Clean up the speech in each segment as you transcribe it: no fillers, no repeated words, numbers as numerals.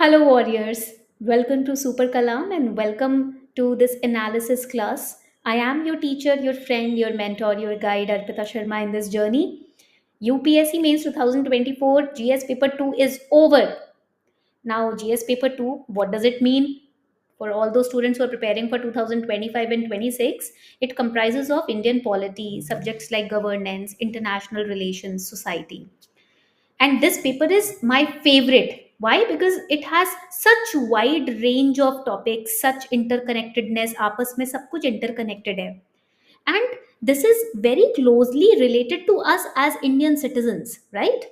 Hello, warriors. Welcome to Super Kalam and welcome to this analysis class. I am your teacher, your friend, your mentor, your guide, Arpita Sharma, in this journey. UPSC Mains 2024 GS Paper 2 is over. Now, GS Paper 2, what does it mean? For all those students who are preparing for 2025 and 26, it comprises of Indian polity, subjects like governance, international relations, society, and this paper is my favorite. Why? Because it has such wide range of topics, such interconnectedness, आपस में सब कुछ interconnected है. And this is very closely related to us as Indian citizens, right?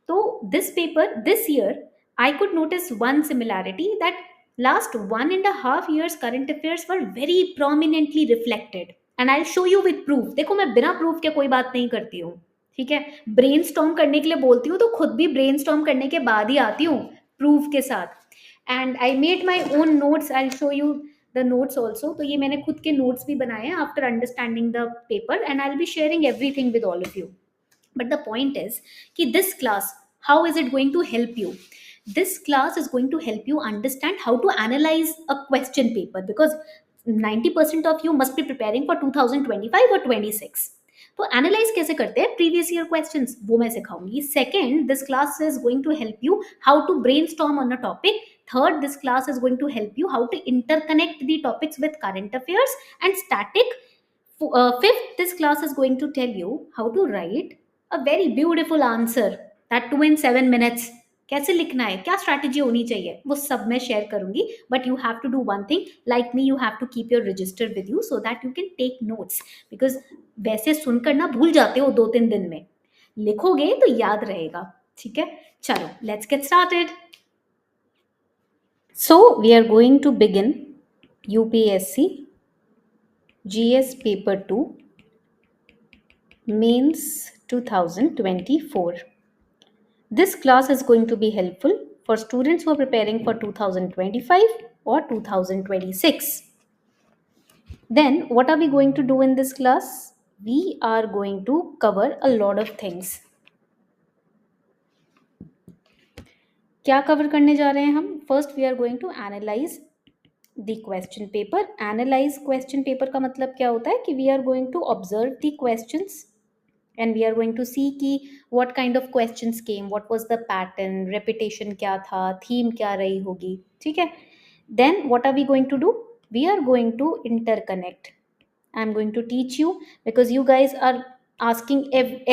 So this paper this year, I could notice one similarity, that last 1.5 years current affairs were very prominently reflected, and I'll show you with proof. देखो, मैं बिना proof के कोई बात नहीं करती हूँ. ठीक है, ब्रेनस्टॉर्म करने के लिए बोलती हूँ तो खुद भी ब्रेनस्टॉर्म करने के बाद ही आती हूँ प्रूफ के साथ. And I made my own notes. I show you the notes also. तो ये मैंने खुद के नोट्स भी बनाए हैं after understanding the paper, and I will be sharing everything with all of you. But the point is कि this class, how is it going to help you? This class is going to help you understand how to analyze a question paper, because 90% of you must be preparing for 2025 or 26. तो analyse कैसे करते हैं previous year questions, वो मैं सिखाऊंगी. Second, this class is going to help you how to brainstorm on a topic. Third, this class is going to help you how to interconnect the topics with current affairs and static. Fifth, this class is going to tell you how to write a very beautiful answer, that 2 in 7 minutes. कैसे लिखना है, क्या strategy होनी चाहिए, वो सब मैं share करूंगी. But you have to do one thing, like me, you have to keep your register with you so that you can take notes. Because वैसे सुनकर ना भूल जाते हो 2-3 दिन में, लिखोगे तो याद रहेगा. ठीक है, चलो let's get started. So we are going to begin UPSC GS Paper 2 Mains 2024. This class is going to be helpful for students who are preparing for 2025 or 2026. Then, what are we going to do in this class? We are going to cover a lot of things. क्या cover करने जा रहे हैं हम? First we are going to analyze the question paper. Analyze question paper का मतलब क्या होता है कि we are going to observe the questions and we are going to see कि what kind of questions came, what was the pattern, repetition क्या था, theme क्या रही होगी. ठीक है, then what are we going to do? We are going to interconnect. I'm going to teach you, because you guys are asking,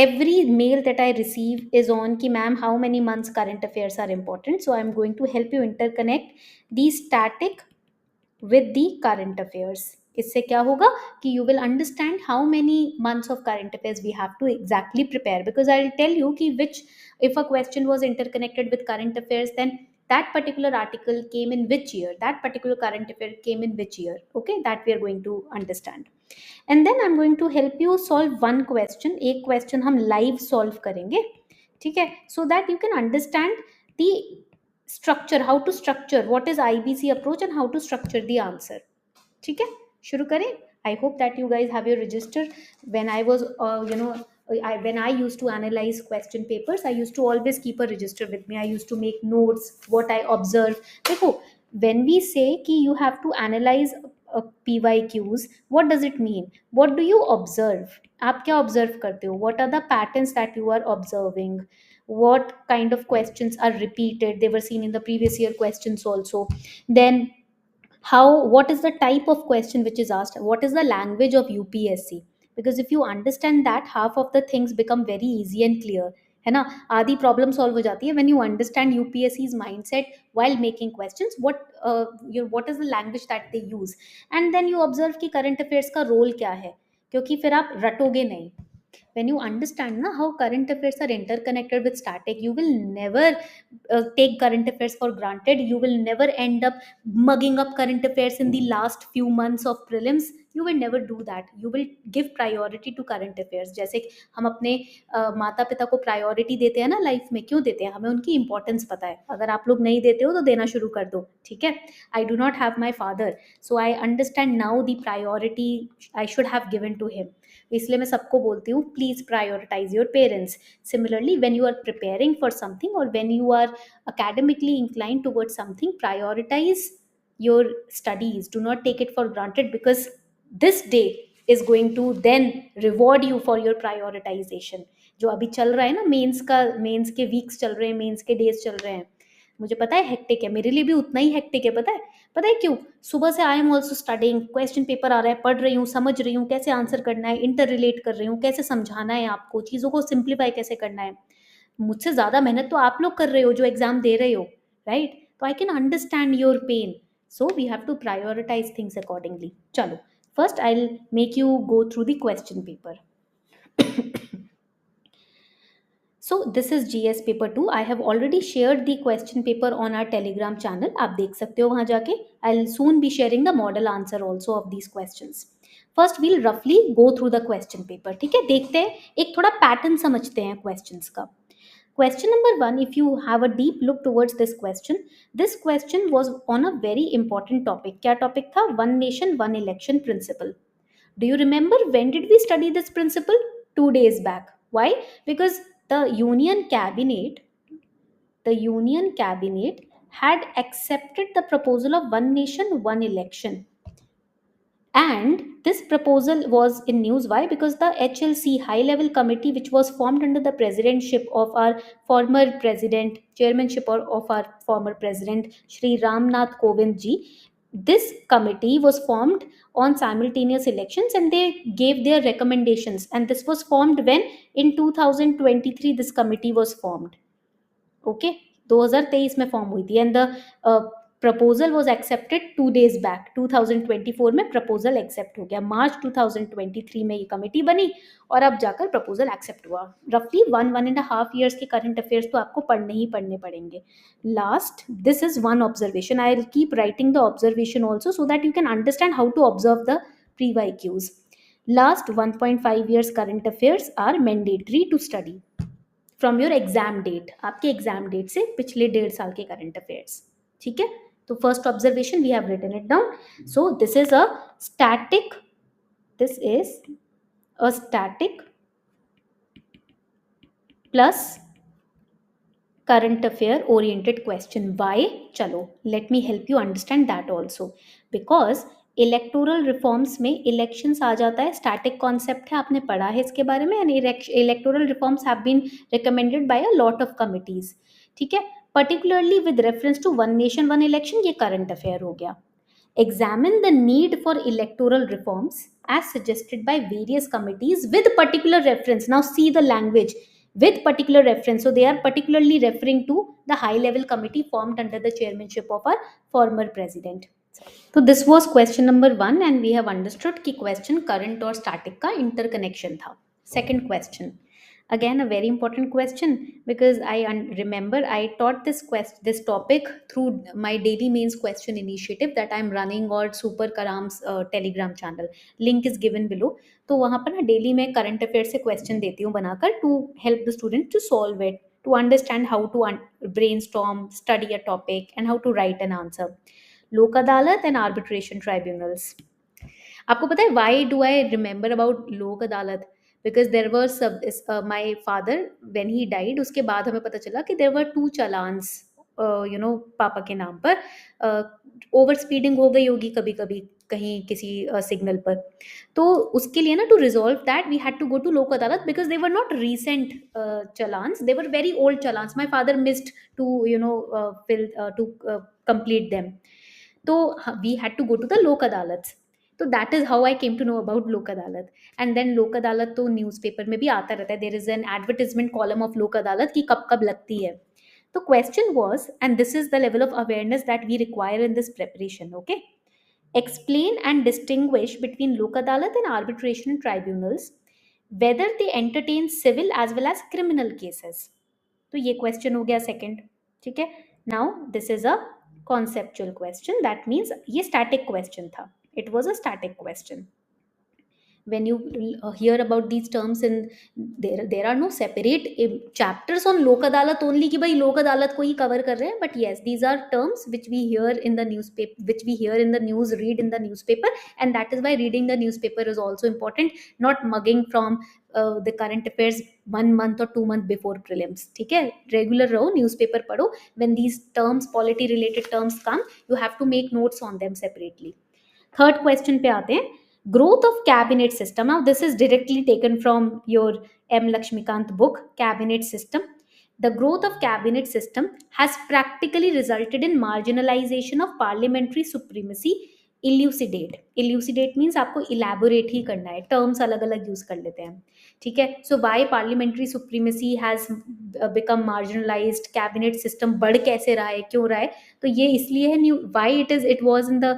every mail that I receive is on कि ma'am how many months current affairs are important. So I'm going to help you interconnect the static with the current affairs. इससे क्या होगा कि you will understand how many months of current affairs we have to exactly prepare, because I'll tell you कि which, if a question was interconnected with current affairs, then that particular article came in which year, that particular current affair came in which year. Okay, that we are going to understand. And then I'm going to help you solve one question. एक question हम live solve करेंगे. ठीक है, so that you can understand the structure, how to structure, what is IBC approach and how to structure the answer. ठीक है, शुरू करें. I hope that you guys have your register. When I was when I used to analyze question papers, I used to always keep a register with me. I used to make notes, what I observe. देखो, when we say कि you have to analyze PYQs, what does it mean? What do you observe? आप क्या observe करते हो? What are the patterns that you are observing? What kind of questions are repeated? They were seen in the previous year questions also. Then how, what is the type of question which is asked, what is the language of UPSC? Because if you understand that, half of the things become very easy and clear, है ना. आधी problem solve हो जाती है when you understand UPSC's mindset while making questions. What is the language that they use, and then you observe कि current affairs का role क्या है, क्योंकि फिर आप रटोगे नहीं. When you understand how current affairs are interconnected with static, you will never take current affairs for granted. You will never end up mugging up current affairs in the last few months of prelims. you will never do that. You will give priority to current affairs. जैसे हम अपने माता पिता को priority देते हैं ना life में, क्यों देते हैं? हमें उनकी इंपॉर्टेंस पता है। अगर आप लोग नहीं देते हो तो देना शुरू कर दो, ठीक है? I do not have my father, so I understand now the priority I should have given to him. इसलिए मैं सबको बोलती हूँ, please prioritise your parents. Similarly when you are preparing for something और when you are academically inclined towards something, prioritize your studies. Do not take it for granted, because this day is going to then reward you for your prioritization. जो अभी चल रहा है ना, mains के weeks चल रहे हैं, मेंस के डेज चल रहे हैं, मुझे पता है हेक्टिक है, मेरे लिए भी उतना ही हेक्टिक है। पता है क्यों? सुबह से I am also studying, question paper आ रहा है, पढ़ रही हूँ, समझ रही हूँ कैसे आंसर करना है, इंटर रिलेट कर रही हूँ, कैसे समझाना है आपको, चीज़ों को सिंप्लीफाई कैसे करना है। मुझसे ज़्यादा मेहनत तो आप लोग कर रहे हो जो एग्ज़ाम दे रहे हो, राइट? तो I can understand your pain, so we have to prioritise things accordingly. चलो, first I will make you go through the question paper. So this is GS paper 2. I have already shared the question paper on our Telegram channel. आप देख सकते हो वहाँ जाके. I'll soon be sharing the model answer also of these questions. First we'll roughly go through the question paper. ठीक है, देखते हैं, एक थोड़ा पैटर्न समझते हैं questions का. Question number 1, if you have a deep look towards this question was on a very important topic. क्या topic था? One nation, one election principle. Do you remember when did we study this principle? 2 days back. Why? Because the union cabinet had accepted the proposal of one nation, one election. And this proposal was in news. Why? Because the HLC, high level committee, which was formed under the presidentship of our former president, chairmanship of our former president, Shri Ramnath Kovind ji, this committee was formed on simultaneous elections and they gave their recommendations. And this was formed when? In 2023, this committee was formed. Okay, 2023 में form हुई थी and the proposal was accepted 2 days back. 2024 में proposal accept हो गया. मार्च 2023 में ये committee बनी और अब जाकर प्रपोजल एक्सेप्ट हुआ. रफली 1.5 years के करंट अफेयर्स तो आपको पढ़ने ही पढ़ने पड़ेंगे. Last, this is one observation. I will keep writing the observation also so that you can understand how to observe the pre-YQs. Last 1.5 years current affairs are mandatory to study from your exam date. आपके exam date से पिछले 1.5 साल के current affairs. ठीक है, तो first observation we have written it down. So this is a static plus current affair oriented question. Why? चलो, let me help you understand that also. Because electoral reforms में elections आ जाता है, static concept है, आपने पढ़ा है इसके बारे में. And electoral reforms have been recommended by a lot of committees. ठीक है, particularly with reference to one nation one election, ये करंट अफेयर हो गया. Examine the need for electoral reforms as suggested by various committees with particular reference. Now see the language, with particular reference. So they are particularly referring to the high level committee formed under the chairmanship of our former president. So this was question number 1 and we have understood कि question current और static का interconnection था. Second question, again a very important question, because I remember I taught this topic through my daily mains question initiative that I am running on Super Karam's Telegram channel. Link is given below. तो वहाँ पर ना daily मैं current affair से question देती हूँ बनाकर to help the student to solve it, to understand how to brainstorm, study a topic and how to write an answer. Lok Adalat and arbitration tribunals. आपको पता है why do I remember about Lok Adalat? Because there were सब my father when he died, उसके बाद हमें पता चला कि देर वर 2 चालान्स पापा के नाम पर. ओवर स्पीडिंग हो गई होगी कभी कभी कहीं किसी सिग्नल पर, तो उसके लिए ना to resolve that we had to go to Lok Adalat because they were not recent challans, they were very old challans. My father missed to fill to complete them. तो we had to go to the Lok Adalat. तो that is how I came to know about Lok Adalat. And then लोक अदालत तो newspaper में भी आता रहता है. There is an advertisement column of Lok Adalat की कब कब लगती है. तो question was, and this is the level of awareness that we require in this preparation. Okay, explain and distinguish between lok adalat and arbitration tribunals, whether they entertain civil as well as criminal cases. तो ये question हो गया second. ठीक है, now this is a conceptual question. That means ये static question था. It was a static question. when you hear about these terms, and there are no separate chapters on lok adalat only कि भाई लोक अदालत को ही cover कर रहे हैं, but yes, these are terms which we hear in the newspaper, which we hear in the news, read in the newspaper, and that is why reading the newspaper is also important, not mugging from the current affairs 1 month or 2 month before prelims. ठीक है, regular रहो, newspaper पढ़ो, when these terms, polity related terms come, you have to make notes on them separately. Third question पे आते हैं, growth of cabinet system. Now this is directly taken from your M Lakshmikant book, Cabinet System. The growth of cabinet system has practically resulted in marginalization of parliamentary supremacy. Elucidate means आपको elaborate ही करना है, terms अलग अलग use कर लेते हैं, ठीक है. So why parliamentary supremacy has become marginalized, cabinet system बढ़ कैसे रहा है, क्यों रहा है, तो ये इसलिए है, new why it was in the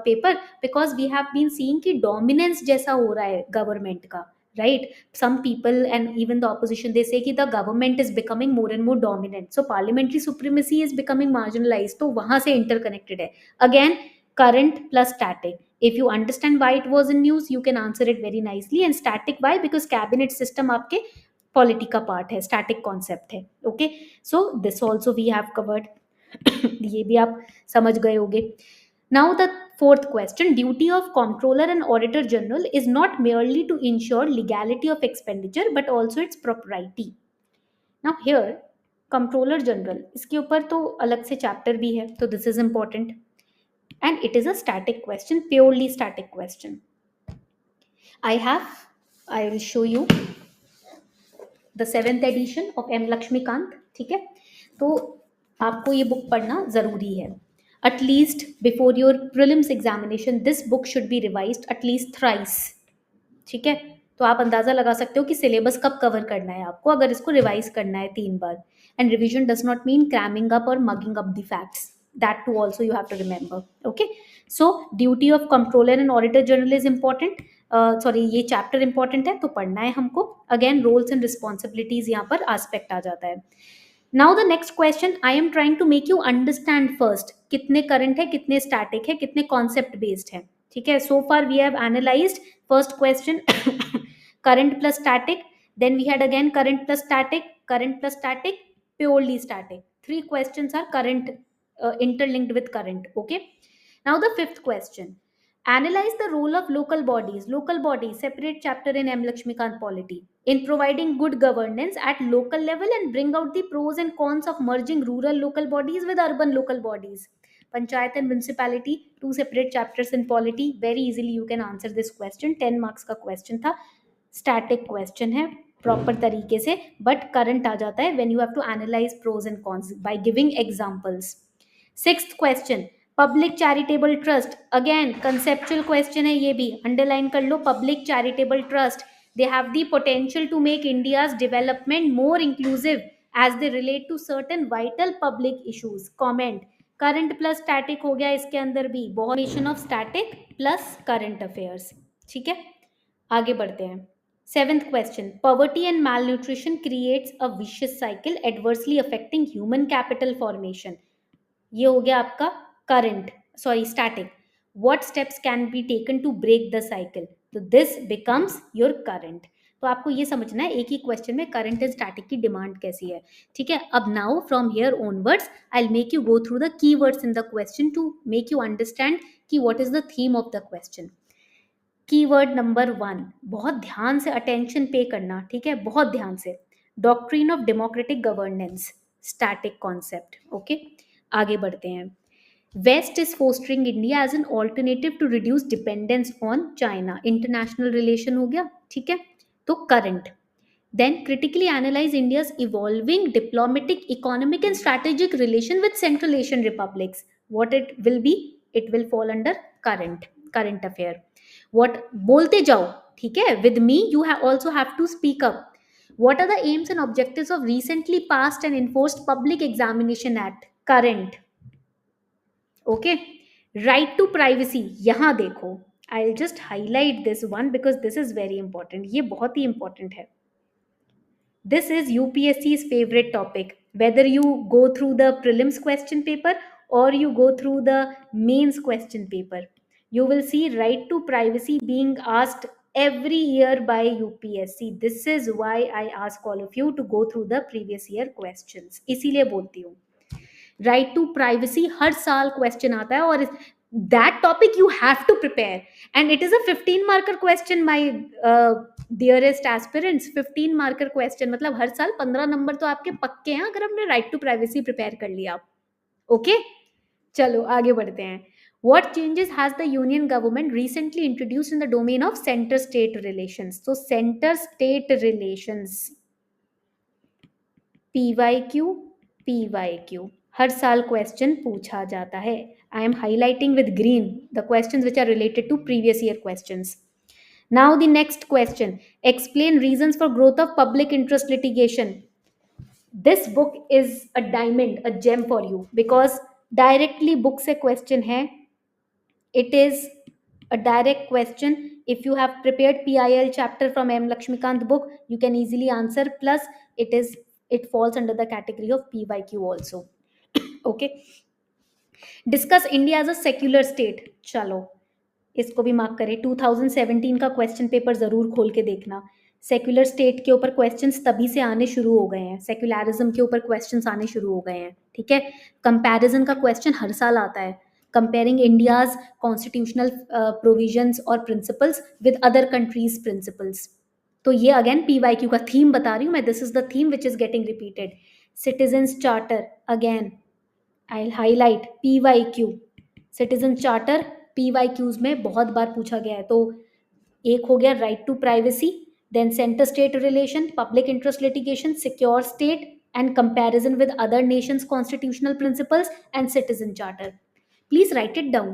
paper, because we have been seeing कि डोमिनेंस जैसा हो रहा है गवर्नमेंट का, right? Some people and even the opposition, they say कि the government is becoming more and more dominant, so parliamentary supremacy is becoming marginalized, तो वहां से interconnected है. Again, current plus static. If you understand why it was in news, you can answer it very nicely. And static why? Because cabinet system आपके polity का part है, static concept है. Okay, so this also we have covered. ये भी आप समझ गए होंगे. Now the fourth question, duty of comptroller and auditor general is not merely to ensure legality of expenditure but also its propriety. Now here comptroller general, इसके ऊपर तो अलग से चैप्टर भी है, तो this is important and it is a static question, purely static question. I will show you the 7th edition of M Laxmikanth. ठीक है, तो आपको ये बुक पढ़ना ज़रूरी है. At least before your prelims examination this book should be revised at least thrice. ठीक है, तो आप अंदाज़ा लगा सकते हो कि सिलेबस कब कवर करना है आपको, अगर इसको रिवाइज करना है 3 बार. And revision does not mean cramming up और mugging up the facts, that too also you have to remember. Okay, so duty of controller and auditor general is important. Sorry, ये चैप्टर इंपॉर्टेंट है तो पढ़ना है हमको. Again roles and responsibilities यहाँ पर aspect आ जाता है. Now the next question, I am trying to make you understand first कितने करंट है, कितने स्टैटिक है, कितने कॉन्सेप्ट बेस्ड है. ठीक है, so far we have analysed first question current plus static, then we had again current plus static, purely static. 3 questions are current, interlinked with current. Okay, now the 5th question, analyze the role of local bodies. Local bodies, separate chapter in M Lakshmikant polity, in providing good governance at local level and bring out the pros and cons of merging rural local bodies with urban local bodies. Panchayat and municipality, 2 separate chapters in polity. Very easily you can answer this question. 10 marks का question था. Static question है proper तरीके से, but current आ जाता है when you have to analyse pros and cons by giving examples. 6th question, public charitable trust. Again conceptual question है, ये भी अंडरलाइन कर लो. Public charitable trust, they have the potential to make India's development more inclusive as they relate to certain vital public issues. Comment, current plus static हो गया इसके अंदर भी, बहुत of static plus current affairs. ठीक है, आगे बढ़ते हैं. 7th question, poverty and malnutrition creates a vicious cycle adversely affecting human capital formation. ये हो गया आपका static. What steps can be taken to break the cycle? So this becomes your current. तो आपको ये समझना है एक ही क्वेश्चन में करंट एंड स्टैटिक की डिमांड कैसी है. ठीक है, अब now from here onwards I will make you go through the keywords in the question to make you understand कि what is the theme of the question. Keyword number 1, बहुत ध्यान से अटेंशन पे करना. ठीक है, बहुत ध्यान से. Doctrine of democratic governance, static concept. Okay, आगे बढ़ते हैं. West is fostering India as an alternative to reduce dependence on China. International relation हो गया. ठीक है, तो current. Then critically analyze India's evolving diplomatic, economic and strategic relation with central Asian republics. What it will be? It will fall under current affair. What बोलते जाओ. ठीक है, with me you also have to speak up. What are the aims and objectives of recently passed and enforced Public Examination Act? Current. Okay, right to privacy. यहाँ देखो, I'll just highlight this one because this is very important. ये बहुत ही important है. This is UPSC's favorite topic. Whether you go through the prelims question paper or you go through the mains question paper, you will see right to privacy being asked every year by UPSC. This is why I ask all of you to go through the previous year questions. इसीलिए बोलती हूँ right to privacy हर साल question आता है और that topic you have to prepare and it is a 15 marker question my dearest aspirants. 15 marker question मतलब हर साल 15 नंबर तो आपके पक्के हैं अगर हमने राइट टू प्राइवेसी प्रिपेयर कर लिया. ओके चलो आगे बढ़ते हैं. What changes has the union government recently introduced in the domain of center-state relations? So center-state relations, PYQ, हर साल क्वेश्चन पूछा जाता है. I am highlighting with green the questions which are related to previous year questions. Now the next question. Explain reasons for growth of public interest litigation. This book is a diamond, a gem for you because directly book से question है. It is a direct question. If you have prepared PIL chapter from M. Lakshmikant book, you can easily answer. Plus, it falls under the category of PYQ also. Okay. Discuss India as a secular state. चलो इसको भी mark करें. 2017 का question paper जरूर खोल के देखना. Secular state के ऊपर क्वेश्चंस तभी से आने शुरू हो गए हैं. सेक्युलरिज्म के ऊपर क्वेश्चंस आने शुरू हो गए हैं. ठीक है. कंपैरिजन का क्वेश्चन हर साल आता है. Comparing India's constitutional provisions or principles with other countries' principles. तो ये अगेन PYQ का थीम बता रही हूँ मैं. This is the theme which is getting repeated. Citizens Charter again. I'll highlight PYQ. Citizen Charter PYQs में बहुत बार पूछा गया है. तो एक हो गया right to privacy, then center state relation, public interest litigation, secure state and comparison with other nations' constitutional principles and citizen charter. Please write it down.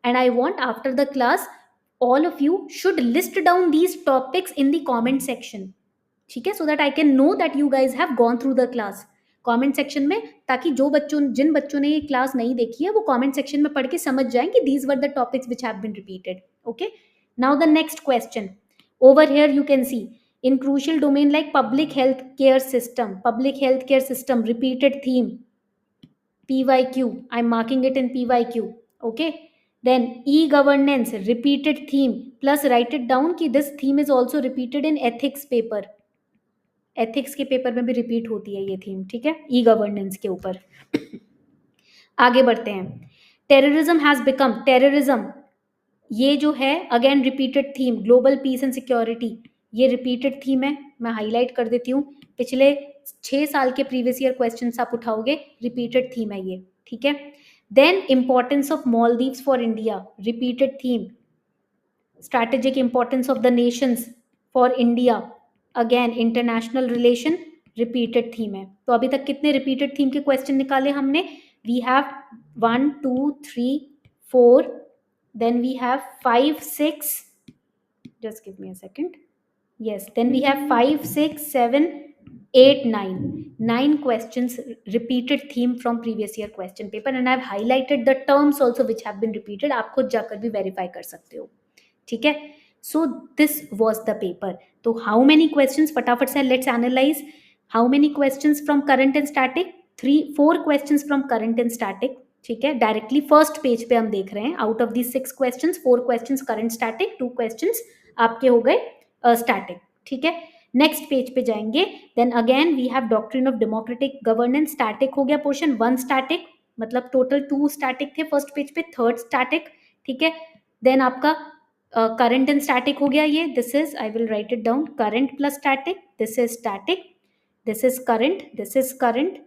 And I want after the class, all of you should list down these topics in the comment section. ठीक है, so that I can know that you guys have gone through the class. Comment section में ताकि जिन बच्चों ने ये class नहीं देखी है वो comment section में पढ़ के समझ जाएं कि these were the topics which have been repeated. Okay. Now the next question. Over here you can see in crucial domain like public health care system, repeated theme. PYQ, I'm marking it in PYQ. Okay. Then e-governance, repeated theme. Plus write it down कि this theme is also repeated in ethics paper. Ethics के paper में भी repeat होती है ये theme. ठीक है. E-governance के ऊपर. आगे बढ़ते हैं. Terrorism has become, terrorism ये जो है again repeated theme. Global piece and security ये रिपीटेड थीम है. मैं हाईलाइट कर देती हूँ. पिछले 6 साल के प्रीवियस ईयर क्वेश्चंस आप उठाओगे, रिपीटेड थीम है ये. ठीक है. Then importance of Maldives for India, repeated theme. Strategic importance of the nations for India, again international relation, repeated theme है. तो अभी तक कितने रिपीटेड थीम के क्वेश्चन निकाले हमने? We have 1 2 3 4, then we have 5 6, just give me a second. Yes, then we have 5 6 7 8 9 questions repeated theme from previous year question paper and I've highlighted the terms also which have been repeated. आप खुद जाकर भी verify कर सकते हो. ठीक है. So this was the paper. तो how many questions? फटाफट से let's analyze. How many questions from current and static? 4 questions from current and static. ठीक है. डायरेक्टली फर्स्ट पेज पे हम देख रहे हैं. Out of the 6 questions 4 questions current static, 2 questions आपके हो गए स्टैटिक. ठीक है. नेक्स्ट पेज पे जाएंगे. Then again we have doctrine of democratic governance. Static हो गया पोर्शन. 1 स्टैटिक मतलब टोटल 2 स्टैटिक थे फर्स्ट पेज पे. 3rd static. ठीक है. देन आपका करंट एंड स्टैटिक हो गया ये. This is, I will write it down, current plus static. This is static, this is current, this is current,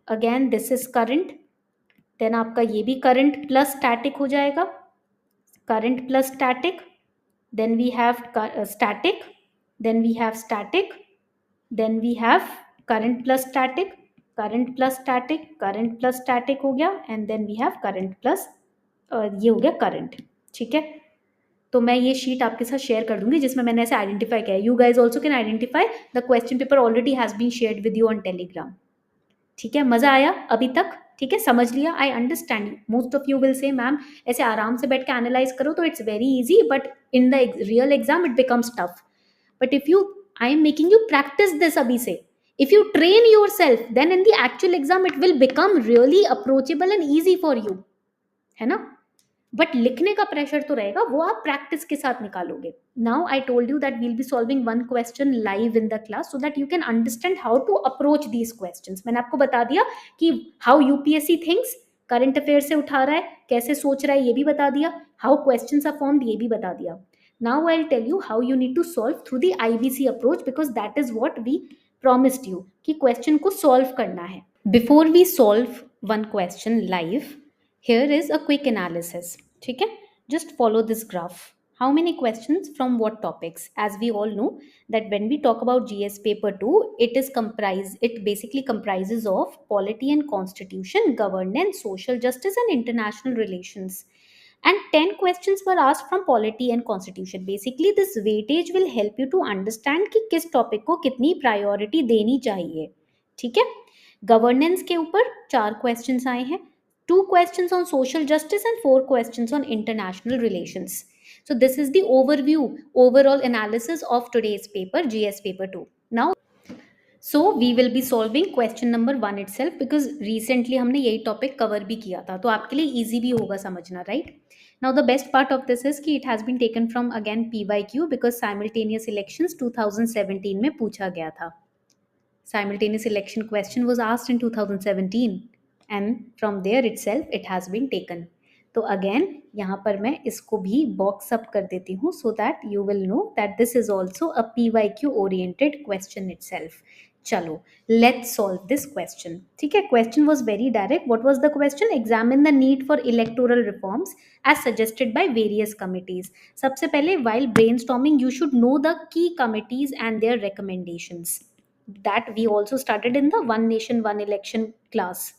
again this is current. Then आपका ये भी करंट प्लस स्टैटिक हो जाएगा. Current plus static. Then we have static, then we have static, then we have current plus static, current plus static, current plus static हो गया. And then we have current plus ये हो गया current. ठीक है. तो मैं ये शीट आपके साथ शेयर कर दूंगी जिसमें मैंने ऐसे आइडेंटिफाई किया है. You guys also can identify. The question paper already has been shared with you on Telegram. ठीक है. मजा आया अभी तक? ठीक है. समझ लिया? I understand. Most of you will say ma'am ऐसे आराम से बैठ के एनालाइज करो तो it's very easy, but in the real exam it becomes tough. But if you, I am making you practise this अभी से. If you train yourself then in the actual exam it will become really approachable and easy for you. है ना. But लिखने का pressure तो रहेगा, वो आप प्रैक्टिस के साथ निकालोगे. Now I told you that we'll be solving one question live in the class so that you can understand how to approach these questions. मैंने आपको बता दिया कि how UPSC thinks, current affair से उठा रहा है, कैसे सोच रहा है ये भी बता दिया, how questions are formed ये भी बता दिया. Now I'll tell you how you need to solve through the IBC approach, because that is what we promised you कि question को solve करना है. Before we solve one question live, here is a quick analysis. ठीक है, just follow this graph. How many questions from what topics? As we all know that when we talk about GS paper 2, it basically comprises of polity and constitution, governance, social justice and international relations. And 10 questions were asked from polity and constitution. Basically this weightage will help you to understand कि किस topic को कितनी priority देनी चाहिए. ठीक है, governance के ऊपर 4 क्वेश्चंस आए हैं, 2 questions on social justice and 4 questions on international relations. So this is the overall analysis of today's paper, GS paper 2. Now, so we will be solving question number 1 itself, because recently हमने यही topic cover भी किया था, तो आपके लिए easy भी होगा समझना, right? Now the best part of this is कि it has been taken from again PYQ, because simultaneous elections 2017 में पूछा गया था. Simultaneous election question was asked in 2017 and from there itself it has been taken. तो again यहाँ पर मैं इसको भी बॉक्स अप कर देती हूँ so that you will know that this is also a PYQ oriented question itself. चलो, let's solve this question. ठीक है, question was very direct. What was the question? Examine the need for electoral reforms as suggested by various committees. सबसे पहले while brainstorming you should know the key committees and their recommendations. That we also started in the One Nation One Election class.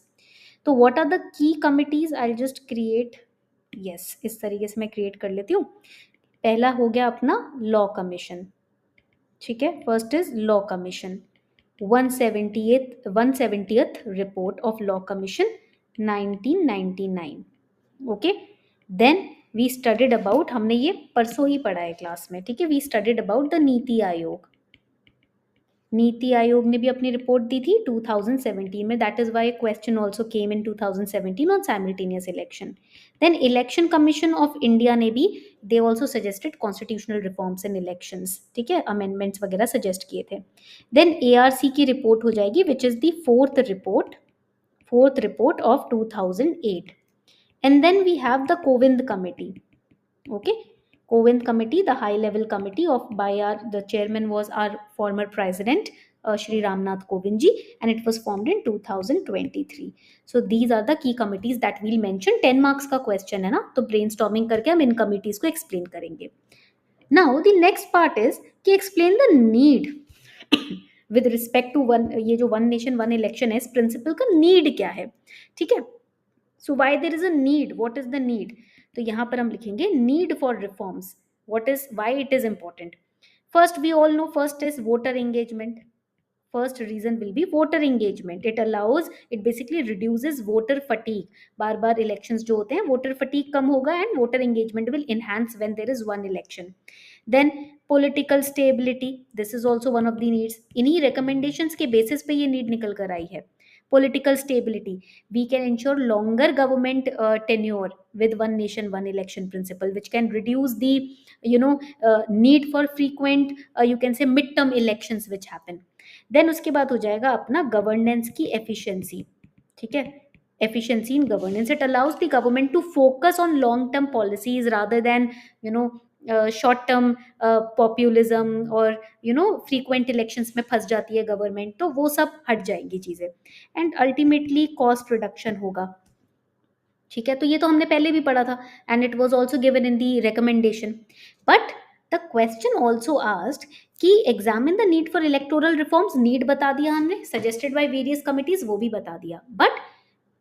तो what are the key committees? I'll just create, yes, इस तरीके से मैं create कर लेती हूँ. पहला हो गया अपना लॉ कमीशन. ठीक है, first is law commission, 170th report of law commission 1999. Okay, then we studied about, हमने ये परसों ही पढ़ा है क्लास में. ठीक है, we studied about the NITI Aayog. NITI Aayog ने भी अपनी रिपोर्ट दी थी 2017 में. That is why question also came in 2017 on simultaneous election. Then election commission of India ने भी, they also suggested constitutional reforms in elections. ठीक है, अमेंडमेंट्स वगैरह सजेस्ट किए थे. देन ARC की रिपोर्ट हो जाएगी which is the fourth report of 2008. And then we have the Kovind committee. Okay, Kovind committee, the high level committee the chairman was our former president Shri Ramnath Kovind ji, and it was formed in 2023. So these are the key committees that we'll mention. 10 marks का question है ना, तो brainstorming करके हम इन committees को explain करेंगे. Now the next part is कि explain the need with respect to ये जो one nation one election है, इस principle का need क्या है. ठीक है, so why there is a need, what is the need? तो यहाँ पर हम लिखेंगे need for reforms. What is, why it is important? First we all know, first is voter engagement. First reason will be voter engagement. It basically reduces voter fatigue. बार बार elections जो होते हैं, वोटर फटीग कम होगा and voter engagement will enhance when there is one election. Then political stability, this is also one of the needs. इन्हीं recommendations के basis पे ये नीड निकल कर आई है. Political stability, we can ensure longer government tenure with one nation one election principle, which can reduce the need for frequent you can say midterm elections which happen. Then उसके बाद हो जाएगा अपना governance की efficiency. ठीक है, efficiency in governance, it allows the government to focus on long term policies rather than short term populism और frequent elections में फंस जाती है गवर्नमेंट. तो वो सब हट जाएंगी चीज़ें. एंड अल्टीमेटली कॉस्ट रिडक्शन होगा. ठीक है, तो ये तो हमने पहले भी पढ़ा था and it was also given in the recommendation. But the question also asked कि examine the need for electoral reforms. Need बता दिया हमने, सजेस्टेड बाय वेरियस कमिटीज वो भी बता दिया. But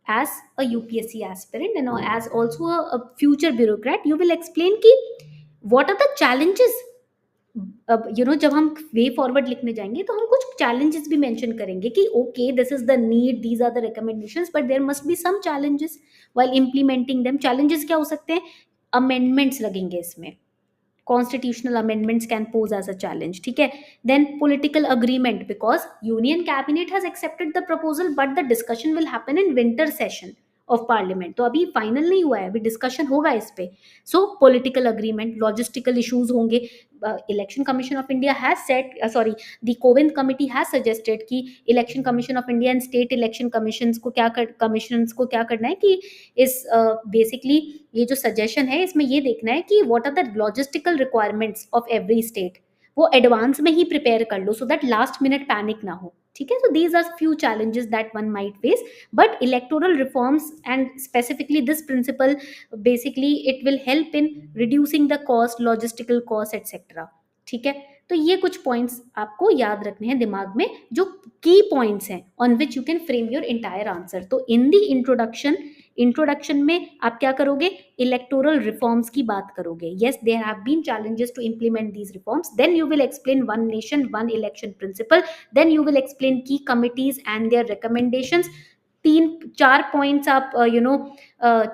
as a UPSC aspirant and as also a future bureaucrat, you will explain कि what are the challenges. अब जब हम वे फॉरवर्ड लिखने जाएंगे तो हम कुछ चैलेंजेस भी मेंशन करेंगे कि okay this is the need, these are the recommendations, but there must be some challenges while implementing them. Challenges क्या हो सकते हैं? अमेंडमेंट्स लगेंगे इसमें. Constitutional amendments can pose as a challenge. ठीक है, then political agreement, because union cabinet has accepted the proposal but the discussion will happen in winter session of parliament, तो अभी फाइनल नहीं हुआ है, अभी डिस्कशन होगा इस पे. So political agreement, logistical issues होंगे. Election commission of India has set, sorry, the Kovind committee has suggested कि election commission of India and state election commissions को क्या करना है कि इस बेसिकली ये जो सजेशन है इसमें ये देखना है कि what are the logistical requirements of every state, वो एडवांस में ही प्रिपेयर कर लो so that last minute panic ना हो. ठीक है, so these are few challenges that one might face, but electoral reforms and specifically this principle, basically it will help in reducing the cost, logistical cost, etc. ठीक है, तो ये कुछ points आपको याद रखने हैं दिमाग में, जो की पॉइंट्स हैं on which you can frame your entire answer. तो इन दी इंट्रोडक्शन में आप क्या करोगे, इलेक्टोरल रिफॉर्म्स की बात करोगे. Yes, there have been challenges to implement these reforms. Then you will explain one nation one election principle. Then you will explain key committees and their recommendations. 3-4 points आप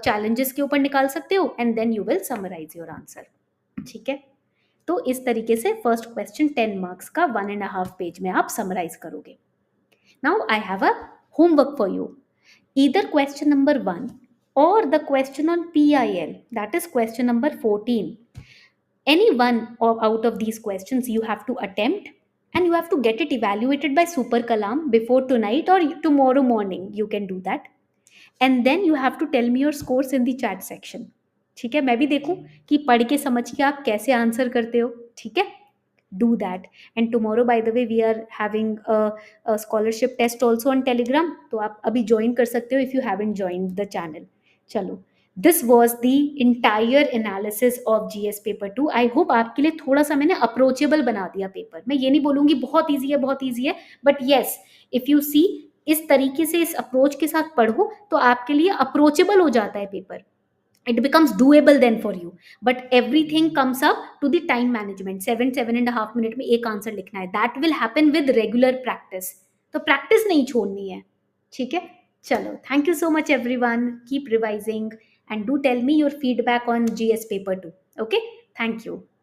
challenges के ऊपर निकाल सकते हो and then you will summarise your answer. ठीक है, तो इस तरीके से फर्स्ट क्वेश्चन 10 मार्क्स का 1.5 पेज में आप समराइज करोगे. Now I have a homework for you. Either question number 1 or the question on PIL, that is question number 14. Any one out of these questions you have to attempt and you have to get it evaluated by Super Kalam before tonight or tomorrow morning. You can do that. And then you have to tell me your scores in the chat section. ठीक है, मैं भी देखूं कि पढ़ के समझ के आप कैसे आंसर करते हो. ठीक है, do that. And tomorrow by the way we are having a scholarship test also on Telegram, तो आप अभी join कर सकते हो if you haven't joined the channel. चलो, this was the entire analysis of GS paper 2. I hope आपके लिए थोड़ा सा मैंने approachable बना दिया पेपर. मैं ये नहीं बोलूँगी बहुत easy है, but yes, if you see इस तरीके से इस अप्रोच के साथ पढ़ो तो आपके लिए अप्रोचेबल हो जाता है paper. It becomes doable then for you, but everything comes up to the time management. 7.5 minute में एक आंसर लिखना है. That will happen with regular practice. तो प्रैक्टिस नहीं छोड़नी है. ठीक है, चलो, thank you so much everyone. Keep revising and do tell me your feedback on GS paper 2. Okay, thank you.